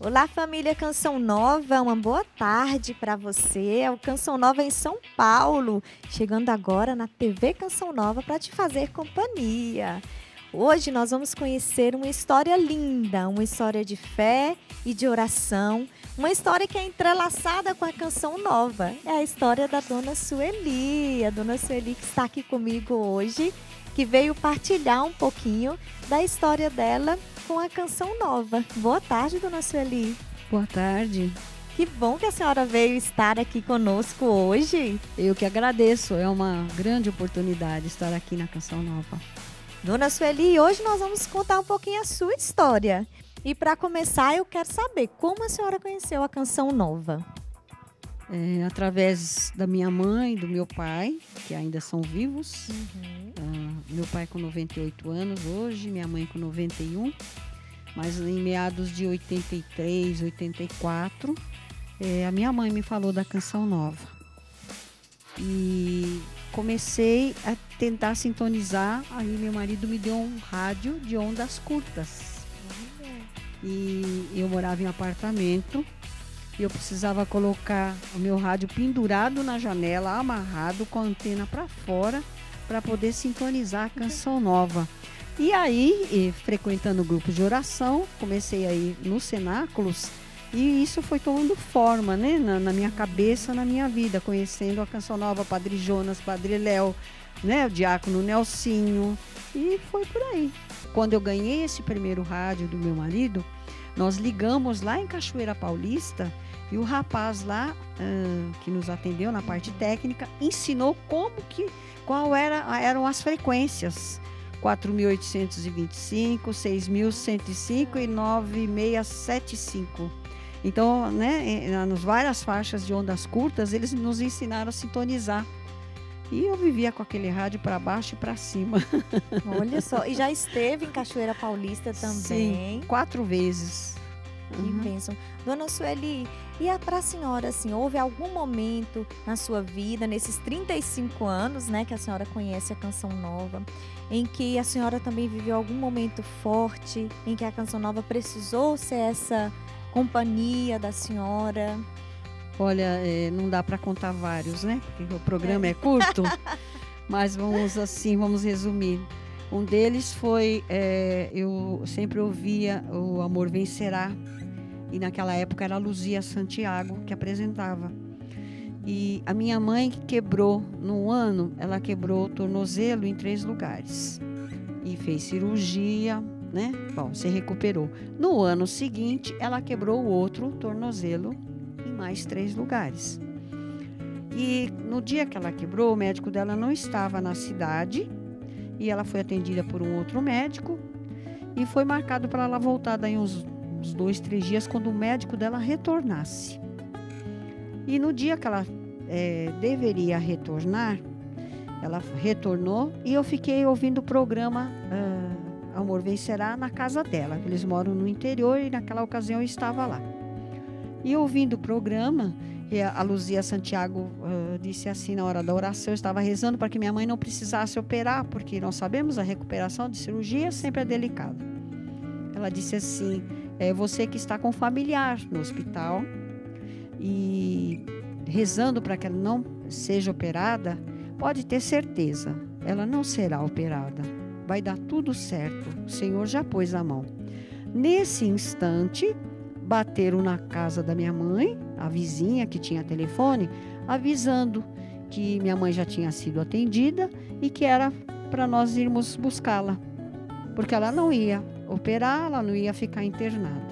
Olá, família Canção Nova, uma boa tarde para você. É o Canção Nova em São Paulo, chegando agora na TV Canção Nova para te fazer companhia. Hoje nós vamos conhecer uma história linda, uma história de fé e de oração, uma história que é entrelaçada com a Canção Nova. É a história da Dona Sueli, a Dona Sueli que está aqui comigo hoje, que veio partilhar um pouquinho da história dela com a Canção Nova. Boa tarde, Dona Sueli. Boa tarde. Que bom que a senhora veio estar aqui conosco hoje. Eu que agradeço, é uma grande oportunidade estar aqui na Canção Nova. Dona Sueli, hoje nós vamos contar um pouquinho a sua história. E para começar, eu quero saber como a senhora conheceu a Canção Nova. Através da minha mãe e do meu pai, que ainda são vivos. Meu pai com 98 anos hoje, minha mãe com 91. Mas em meados de 83, 84, a minha mãe me falou da Canção Nova. E comecei a tentar sintonizar, aí meu marido me deu um rádio de ondas curtas. E eu morava em apartamento. E eu precisava colocar o meu rádio pendurado na janela, amarrado com a antena para fora, para poder sintonizar a Canção Nova. E aí, frequentando grupos de oração, comecei a ir nos cenáculos e isso foi tomando forma, né, na minha cabeça, na minha vida, conhecendo a Canção Nova, Padre Jonas, Padre Léo, né, o diácono Nelsinho, e foi por aí. Quando eu ganhei esse primeiro rádio do meu marido, nós ligamos lá em Cachoeira Paulista e o rapaz lá, que nos atendeu na parte técnica, ensinou qual eram as frequências. 4.825, 6.105 e 9.675. Então, né, nas várias faixas de ondas curtas, eles nos ensinaram a sintonizar. E eu vivia com aquele rádio para baixo e para cima. Olha só, e já esteve em Cachoeira Paulista também? Sim, 4 vezes. Que bênção. Dona Sueli, e para a senhora, assim, houve algum momento na sua vida, nesses 35 anos, né, que a senhora conhece a Canção Nova, em que a senhora também viveu algum momento forte, em que a Canção Nova precisou ser essa companhia da senhora? Olha, não dá para contar vários, né? Porque o programa é curto, mas vamos resumir. Um deles foi, eu sempre ouvia o Amor Vencerá, e naquela época era a Luzia Santiago que apresentava. E a minha mãe quebrou, num ano, ela quebrou o tornozelo em 3 lugares. E fez cirurgia, né? Bom, se recuperou. No ano seguinte, ela quebrou o outro tornozelo em mais 3 lugares. E no dia que ela quebrou, o médico dela não estava na cidade, e ela foi atendida por um outro médico, e foi marcado para ela voltar daí uns 2, 3 dias, quando o médico dela retornasse. E no dia que ela deveria retornar, ela retornou, e eu fiquei ouvindo o programa Amor Vencerá na casa dela. Eles moram no interior e naquela ocasião eu estava lá. E ouvindo o programa, a Luzia Santiago disse assim, na hora da oração, eu estava rezando para que minha mãe não precisasse operar, porque nós sabemos a recuperação de cirurgia sempre é delicada. Ela disse assim, você que está com familiar no hospital e rezando para que ela não seja operada, pode ter certeza, ela não será operada. Vai dar tudo certo, o Senhor já pôs a mão. Nesse instante, bateram na casa da minha mãe, a vizinha que tinha telefone, avisando que minha mãe já tinha sido atendida e que era para nós irmos buscá-la, porque ela não ia operar, ela não ia ficar internada.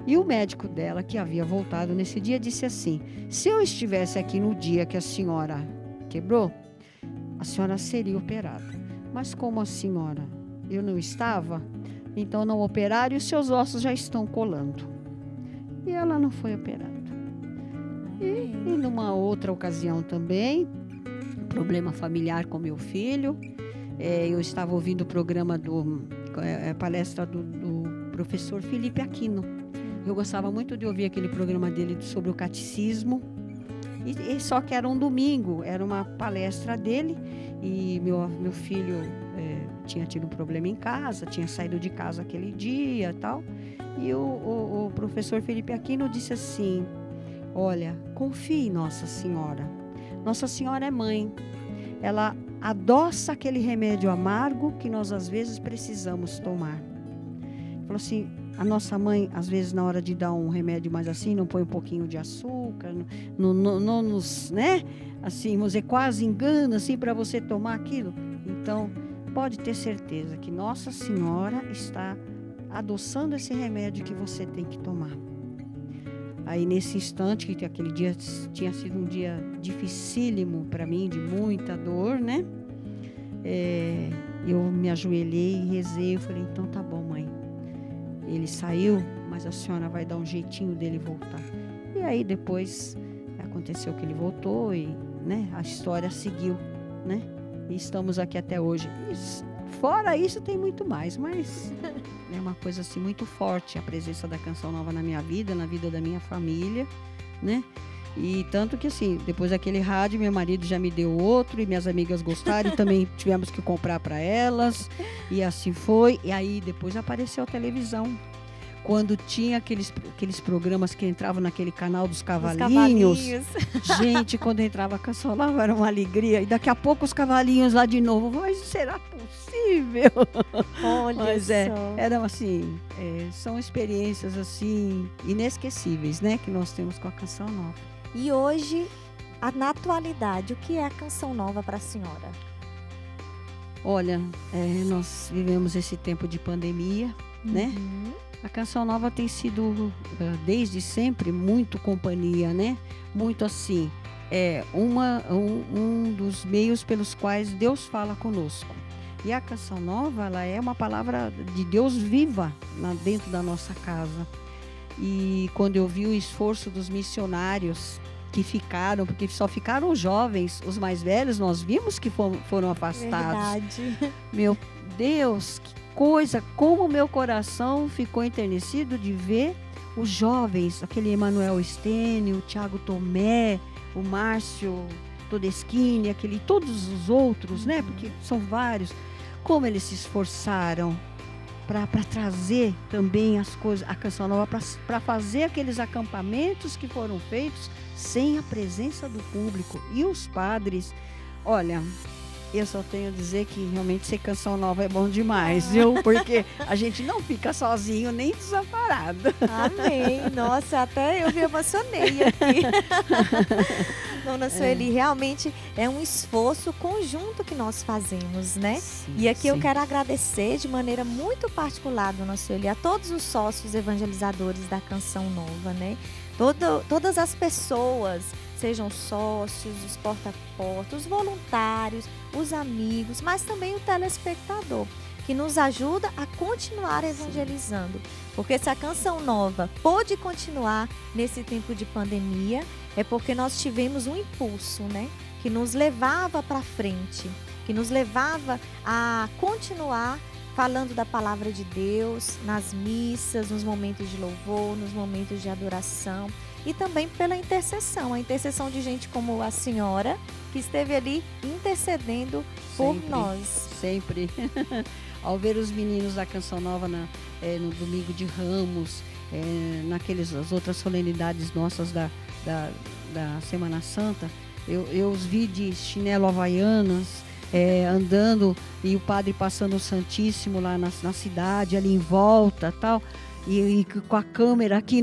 E o médico dela, que havia voltado nesse dia, disse assim, se eu estivesse aqui no dia que a senhora quebrou, a senhora seria operada. Mas como a senhora, eu não estava, então não operaram e os seus ossos já estão colando. E ela não foi operada. E numa outra ocasião também, problema familiar com meu filho, eu estava ouvindo o programa palestra do professor Felipe Aquino. Eu gostava muito de ouvir aquele programa dele sobre o catecismo. E só que era um domingo, era uma palestra dele. E meu filho tinha tido um problema em casa, tinha saído de casa aquele dia e tal. E o professor Felipe Aquino disse assim: olha, confie em Nossa Senhora. Nossa Senhora é mãe. Ela adoça aquele remédio amargo que nós às vezes precisamos tomar. Ele falou assim: a nossa mãe, às vezes, na hora de dar um remédio mais assim, não põe um pouquinho de açúcar, não nos, né? Assim, vamos dizer, quase engana, assim, para você tomar aquilo. Então, pode ter certeza que Nossa Senhora está adoçando esse remédio que você tem que tomar. Aí, nesse instante, que aquele dia tinha sido um dia dificílimo para mim, de muita dor, né? Eu me ajoelhei e rezei. Eu falei: então tá bom, mãe. Ele saiu, mas a senhora vai dar um jeitinho dele voltar. E aí depois aconteceu que ele voltou e, né, a história seguiu, né? E estamos aqui até hoje. Fora isso tem muito mais, mas é uma coisa assim muito forte a presença da Canção Nova na minha vida, na vida da minha família, né? E tanto que assim, depois daquele rádio, meu marido já me deu outro e minhas amigas gostaram e também tivemos que comprar para elas. E assim foi. E aí depois apareceu a televisão. Quando tinha aqueles programas que entravam naquele canal dos cavalinhos. Gente, quando entrava a Canção Nova era uma alegria. E daqui a pouco os cavalinhos lá de novo. Mas será possível? Olha mas só. Eram assim, são experiências assim inesquecíveis, né? Que nós temos com a Canção Nova. E hoje, na atualidade, o que é a Canção Nova para a senhora? Olha, nós vivemos esse tempo de pandemia, né? A Canção Nova tem sido, desde sempre, muito companhia, né? Muito assim, um dos meios pelos quais Deus fala conosco. E a Canção Nova, ela é uma palavra de Deus viva dentro da nossa casa. E quando eu vi o esforço dos missionários que ficaram, porque só ficaram os jovens, os mais velhos, nós vimos que foram afastados. Verdade. Meu Deus, que coisa, como o meu coração ficou enternecido de ver os jovens, aquele Emanuel Estênio, o Tiago Tomé, o Márcio Todeschini, todos os outros, né? Porque são vários, como eles se esforçaram para trazer também as coisas, a Canção Nova, para fazer aqueles acampamentos que foram feitos sem a presença do público. E os padres, olha, eu só tenho a dizer que realmente ser Canção Nova é bom demais, viu? Porque a gente não fica sozinho nem desamparado. Amém. Nossa, até eu me emocionei aqui. Dona Sueli, realmente é um esforço conjunto que nós fazemos, né? Sim, e aqui eu sim. quero agradecer de maneira muito particular, Dona Sueli, a todos os sócios evangelizadores da Canção Nova, né? Todas as pessoas, sejam sócios, os porta-a-porta, os voluntários, os amigos, mas também o telespectador, que nos ajuda a continuar evangelizando. Porque se a Canção Nova pôde continuar nesse tempo de pandemia, é porque nós tivemos um impulso, né? Que nos levava para frente, que nos levava a continuar falando da palavra de Deus, nas missas, nos momentos de louvor, nos momentos de adoração. E também pela intercessão, a intercessão de gente como a senhora, que esteve ali intercedendo por nós. Sempre. Ao ver os meninos da Canção Nova no domingo de Ramos, as outras solenidades nossas da Semana Santa, eu os vi de chinelo havaianas, andando, e o padre passando o Santíssimo lá na cidade, ali em volta, tal, e com a câmera aqui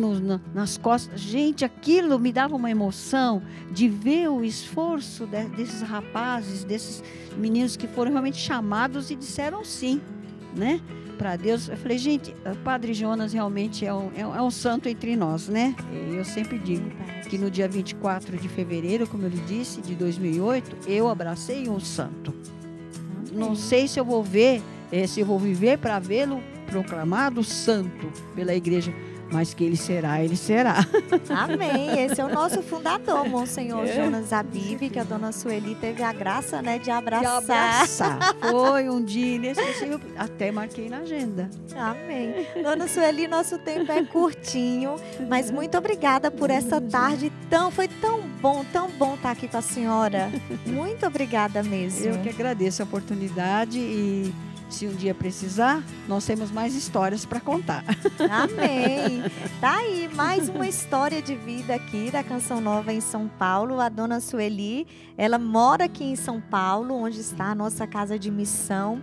nas costas. Gente, aquilo me dava uma emoção de ver o esforço desses rapazes, desses meninos que foram realmente chamados e disseram sim, né, para Deus. Eu falei, gente, o Padre Jonas realmente é um santo entre nós, né? Eu sempre digo que no dia 24 de fevereiro, como eu lhe disse, de 2008, eu abracei um santo. Não sei se eu vou viver para vê-lo proclamado santo pela igreja, mas que ele será, ele será. Amém. Esse é o nosso fundador, Monsenhor Jonas Abib, que a dona Sueli teve a graça, né, de abraçar. Foi um dia inesquecível, até marquei na agenda. Amém. Dona Sueli, nosso tempo é curtinho, mas muito obrigada por essa tarde. Foi tão bom estar aqui com a senhora. Muito obrigada mesmo. Eu que agradeço a oportunidade e se um dia precisar, nós temos mais histórias para contar. Amém. Tá aí mais uma história de vida aqui da Canção Nova em São Paulo. A dona Sueli, ela mora aqui em São Paulo, onde está a nossa casa de missão.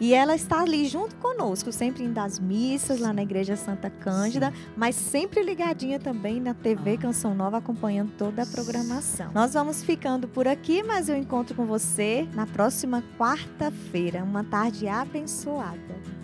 E ela está ali junto conosco, sempre indo às missas lá na Igreja Santa Cândida, mas sempre ligadinha também na TV Canção Nova, acompanhando toda a programação. Nós vamos ficando por aqui, mas eu encontro com você na próxima quarta-feira. Uma tarde abençoada.